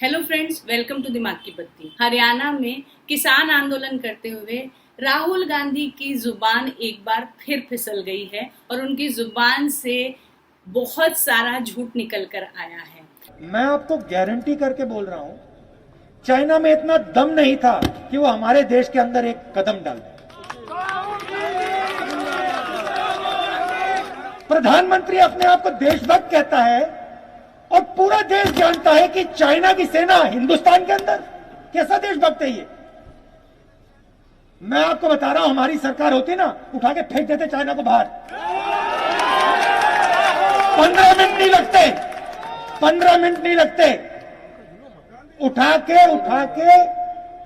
Hello friends, welcome to दिमाग की बत्ती। हरियाणा में किसान आंदोलन करते हुए राहुल गांधी की जुबान एक बार फिर फिसल गई है और उनकी जुबान से बहुत सारा झूठ निकल कर आया है। मैं आपको गारंटी करके बोल रहा हूं, चाइना में इतना दम नहीं था कि वो हमारे देश के अंदर एक कदम डाल। प्रधानमंत्री अपने आप को देशभक्त कहता है और पूरा देश जानता है कि चाइना की सेना हिंदुस्तान के अंदर। कैसा देशभक्त है ये? मैं आपको बता रहा हूं, हमारी सरकार होती ना, उठा के फेंक देते चाइना को बाहर। 15 मिनट नहीं लगते, 15 मिनट नहीं लगते। उठा के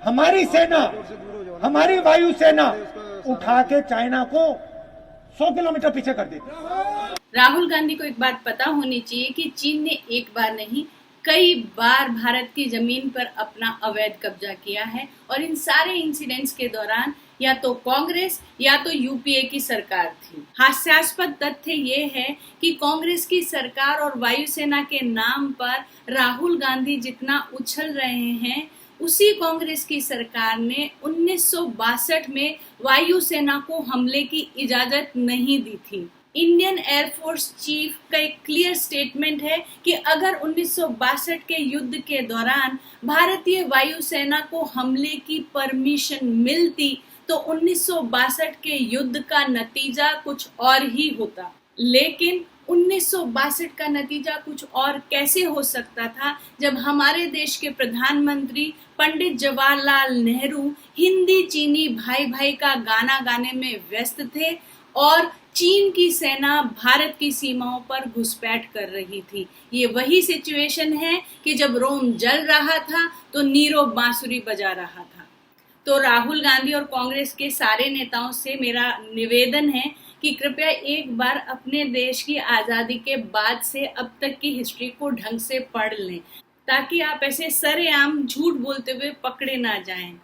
हमारी सेना, हमारी वायुसेना उठा के चाइना को 100 किलोमीटर पीछे कर देती। राहुल गांधी को एक बात पता होनी चाहिए कि चीन ने एक बार नहीं कई बार भारत की जमीन पर अपना अवैध कब्जा किया है और इन सारे इंसिडेंट्स के दौरान या तो कांग्रेस या तो यूपीए की सरकार थी। हास्यास्पद तथ्य ये है कि कांग्रेस की सरकार और वायुसेना के नाम पर राहुल गांधी जितना उछल रहे हैं, उसी कांग्रेस की सरकार ने 1962 में वायुसेना को हमले की इजाजत नहीं दी थी। इंडियन एयरफोर्स चीफ का एक क्लियर स्टेटमेंट है कि अगर 1962 के युद्ध के दौरान भारतीय वायुसेना को हमले की परमिशन मिलती तो 1962 के युद्ध का नतीजा कुछ और ही होता। लेकिन 1962 का नतीजा कुछ और कैसे हो सकता था जब हमारे देश के प्रधानमंत्री पंडित जवाहरलाल नेहरू हिंदी चीनी भाई भाई का गाना गाने में व्यस्त थे और चीन की सेना भारत की सीमाओं पर घुसपैठ कर रही थी। ये वही सिचुएशन है कि जब रोम जल रहा था तो नीरो बांसुरी बजा रहा था। तो राहुल गांधी और कांग्रेस के सारे नेताओं से मेरा निवेदन है कि कृपया एक बार अपने देश की आजादी के बाद से अब तक की हिस्ट्री को ढंग से पढ़ लें, ताकि आप ऐसे सरेआम झूठ बोलते हुए पकड़े ना जाएं।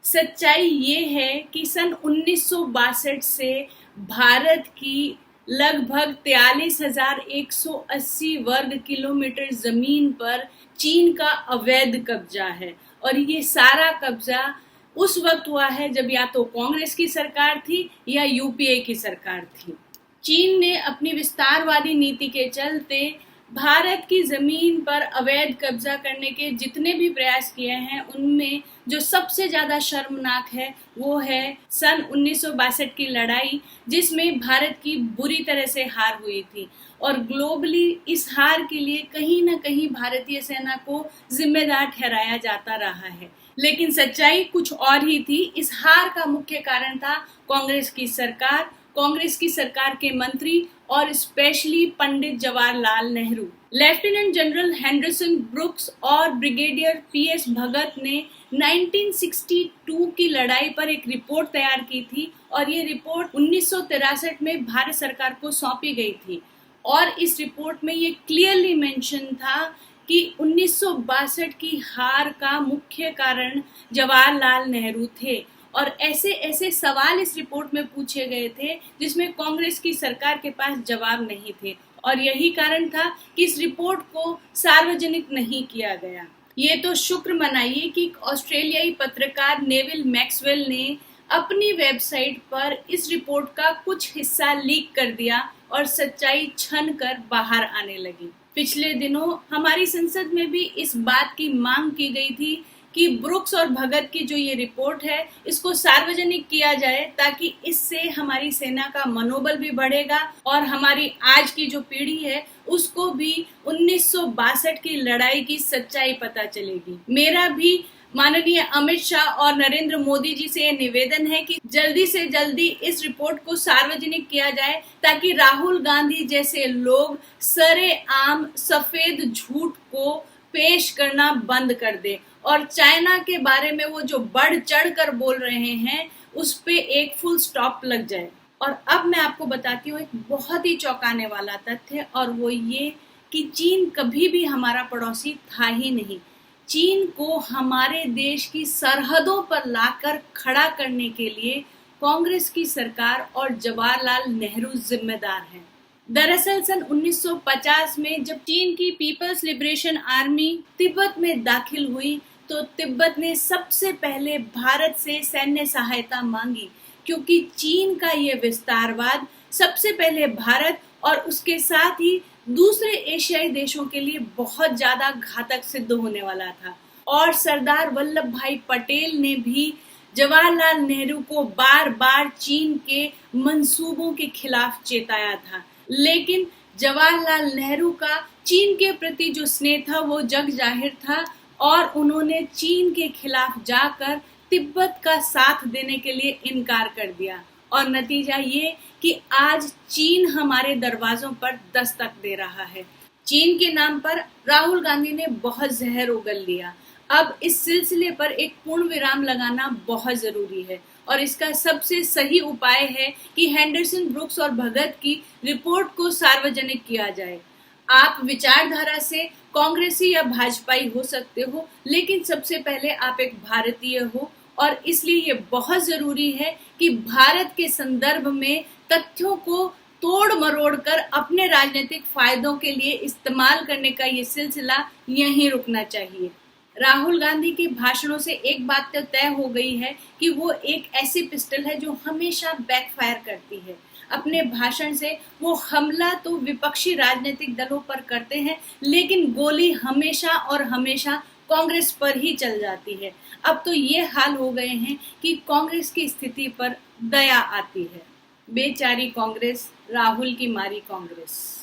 सच्चाई ये है कि सन 1962 से भारत की लगभग 43,180 वर्ग किलोमीटर जमीन पर चीन का अवैध कब्जा है और ये सारा कब्जा उस वक्त हुआ है जब या तो कांग्रेस की सरकार थी या यूपीए की सरकार थी। चीन ने अपनी विस्तारवादी नीति के चलते भारत की जमीन पर अवैध कब्जा करने के जितने भी प्रयास किए हैं, उनमें जो सबसे ज्यादा शर्मनाक है वो है सन 1962 की लड़ाई, जिसमें भारत की बुरी तरह से हार हुई थी और ग्लोबली इस हार के लिए कहीं ना कहीं भारतीय सेना को जिम्मेदार ठहराया जाता रहा है। लेकिन सच्चाई कुछ और ही थी। इस हार का मुख्य कारण था कांग्रेस की सरकार, कांग्रेस की सरकार के मंत्री और specially Pandit Jawaharlal Nehru. Lieutenant general Henderson Brooks और ब्रिगेडियर पीएस भगत ने 1962 की लड़ाई पर एक रिपोर्ट तैयार की थी और ये रिपोर्ट 1963 में भारत सरकार को सौंपी गई थी और इस रिपोर्ट में ये क्लियरली मेंशन था कि 1962 की हार का मुख्य कारण जवाहरलाल नेहरू थे और ऐसे ऐसे सवाल इस रिपोर्ट में पूछे गए थे जिसमें कांग्रेस की सरकार के पास जवाब नहीं थे और यही कारण था कि इस रिपोर्ट को सार्वजनिक नहीं किया गया। ये तो शुक्र मनाइए कि ऑस्ट्रेलियाई पत्रकार नेविल मैक्सवेल ने अपनी वेबसाइट पर इस रिपोर्ट का कुछ हिस्सा लीक कर दिया और सच्चाई छन कर बाहर आने लगी। पिछले दिनों हमारी संसद में भी इस बात की मांग की गई थी कि ब्रुक्स और भगत की जो ये रिपोर्ट है इसको सार्वजनिक किया जाए, ताकि इससे हमारी सेना का मनोबल भी बढ़ेगा और हमारी आज की जो पीढ़ी है उसको भी 1962 की लड़ाई की सच्चाई पता चलेगी। मेरा भी माननीय अमित शाह और नरेंद्र मोदी जी से निवेदन है कि जल्दी से जल्दी इस रिपोर्ट को सार्वजनिक किया जाए, ताकि राहुल गांधी जैसे लोग सरेआम सफेद झूठ को पेश करना बंद कर दे और चाइना के बारे में वो जो बढ़ चढ़ कर बोल रहे हैं उस पे एक फुल स्टॉप लग जाए। और अब मैं आपको बताती हूँ एक बहुत ही चौंकाने वाला तथ्य, और वो ये कि चीन कभी भी हमारा पड़ोसी था ही नहीं। चीन को हमारे देश की सरहदों पर लाकर खड़ा करने के लिए कांग्रेस की सरकार और जवाहरलाल नेहरू जिम्मेदार हैं। दरअसल सन 1950 में जब चीन की पीपल्स लिबरेशन आर्मी तिब्बत में दाखिल हुई तो तिब्बत ने सबसे पहले भारत से सैन्य सहायता मांगी, क्योंकि चीन का ये विस्तारवाद सबसे पहले भारत और उसके साथ ही दूसरे एशियाई देशों के लिए बहुत ज्यादा घातक सिद्ध होने वाला था। और सरदार वल्लभ भाई पटेल ने भी जवाहरलाल नेहरू को बार बार चीन के मंसूबों के खिलाफ चेताया था, लेकिन जवाहरलाल नेहरू का चीन के प्रति जो स्नेह था वो जग जाहिर था और उन्होंने चीन के खिलाफ जाकर तिब्बत का साथ देने के लिए इनकार कर दिया। और नतीजा ये कि आज चीन हमारे दरवाजों पर दस्तक दे रहा है। चीन के नाम पर राहुल गांधी ने बहुत जहर उगल लिया। अब इस सिलसिले पर एक पूर्ण विराम लगाना बहुत जरूरी है और इसका सबसे सही उपाय है कि हेंडरसन ब्रुक्स और भगत की रिपोर्ट को सार्वजनिक किया जाए। आप विचारधारा से कांग्रेसी या भाजपाई हो सकते हो, लेकिन सबसे पहले आप एक भारतीय हो और इसलिए ये बहुत जरूरी है कि भारत के संदर्भ में तथ्यों को तोड़ मरोड़ कर अपने राजनीतिक फायदों के लिए इस्तेमाल करने का ये सिलसिला यहीं रुकना चाहिए। राहुल गांधी के भाषणों से एक बात तो तय हो गई है कि वो एक ऐसी पिस्टल है जो हमेशा बैकफायर करती है। अपने भाषण से वो हमला तो विपक्षी राजनीतिक दलों पर करते हैं, लेकिन गोली हमेशा और हमेशा कांग्रेस पर ही चल जाती है। अब तो ये हाल हो गए हैं कि कांग्रेस की स्थिति पर दया आती है। बेचारी कांग्रेस, राहुल की मारी कांग्रेस।